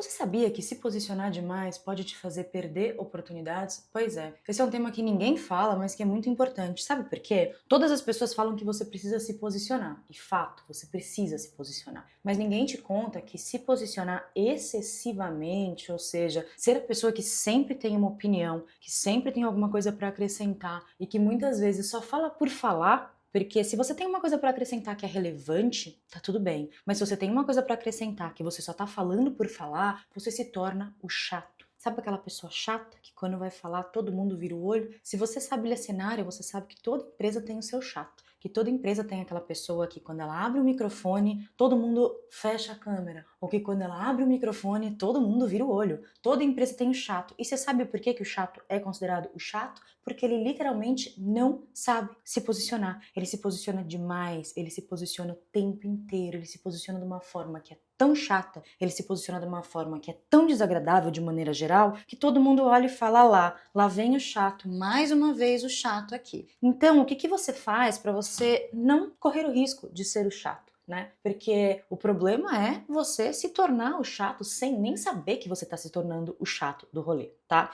Você sabia que se posicionar demais pode te fazer perder oportunidades? Pois é, esse é um tema que ninguém fala, mas que é muito importante. Sabe por quê? Todas as pessoas falam que você precisa se posicionar. E fato, você precisa se posicionar. Mas ninguém te conta que se posicionar excessivamente, ou seja, ser a pessoa que sempre tem uma opinião, que sempre tem alguma coisa para acrescentar e que muitas vezes só fala por falar. Porque se você tem uma coisa para acrescentar que é relevante, tá tudo bem. Mas se você tem uma coisa para acrescentar que você só tá falando por falar, você se torna o chato. Sabe aquela pessoa chata que quando vai falar todo mundo vira o olho? Se você sabe ler cenário, você sabe que toda empresa tem o seu chato. Que toda empresa tem aquela pessoa que quando ela abre o microfone, todo mundo fecha a câmera. Ou que quando ela abre o microfone, todo mundo vira o olho. Toda empresa tem o chato. E você sabe por que o chato é considerado o chato? Porque ele literalmente não sabe se posicionar. Ele se posiciona demais, ele se posiciona o tempo inteiro, ele se posiciona de uma forma que é tão chata, ele se posiciona de uma forma que é tão desagradável de maneira geral, que todo mundo olha e fala lá vem o chato, mais uma vez o chato aqui. Então, o que você faz para você não correr o risco de ser o chato? Né? Porque o problema é você se tornar o chato sem nem saber que você está se tornando o chato do rolê, tá?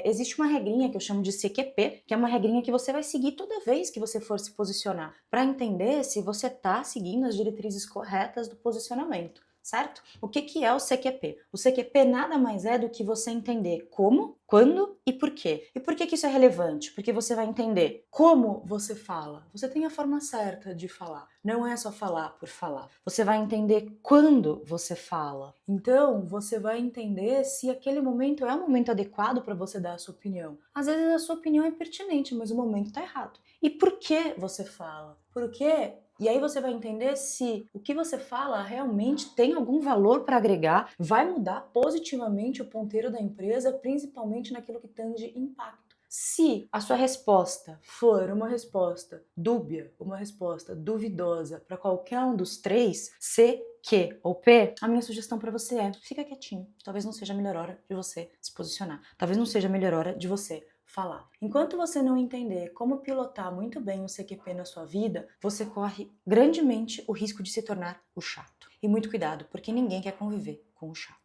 Existe uma regrinha que eu chamo de CQP, que é uma regrinha que você vai seguir toda vez que você for se posicionar, para entender se você está seguindo as diretrizes corretas do posicionamento. Certo? O que é o CQP? O CQP nada mais é do que você entender como, quando e por quê. E por que isso é relevante? Porque você vai entender como você fala. Você tem a forma certa de falar. Não é só falar por falar. Você vai entender quando você fala. Então, você vai entender se aquele momento é o momento adequado para você dar a sua opinião. Às vezes a sua opinião é pertinente, mas o momento está errado. E por que você fala? Por quê? E aí você vai entender se o que você fala realmente tem algum valor para agregar, vai mudar positivamente o ponteiro da empresa, principalmente naquilo que tange impacto. Se a sua resposta for uma resposta dúbia, uma resposta duvidosa para qualquer um dos três, C, Q ou P, a minha sugestão para você é: fica quietinho. Talvez não seja a melhor hora de você se posicionar. Talvez não seja a melhor hora de você falar. Enquanto você não entender como pilotar muito bem o CQP na sua vida, você corre grandemente o risco de se tornar o chato. E muito cuidado, porque ninguém quer conviver com o chato.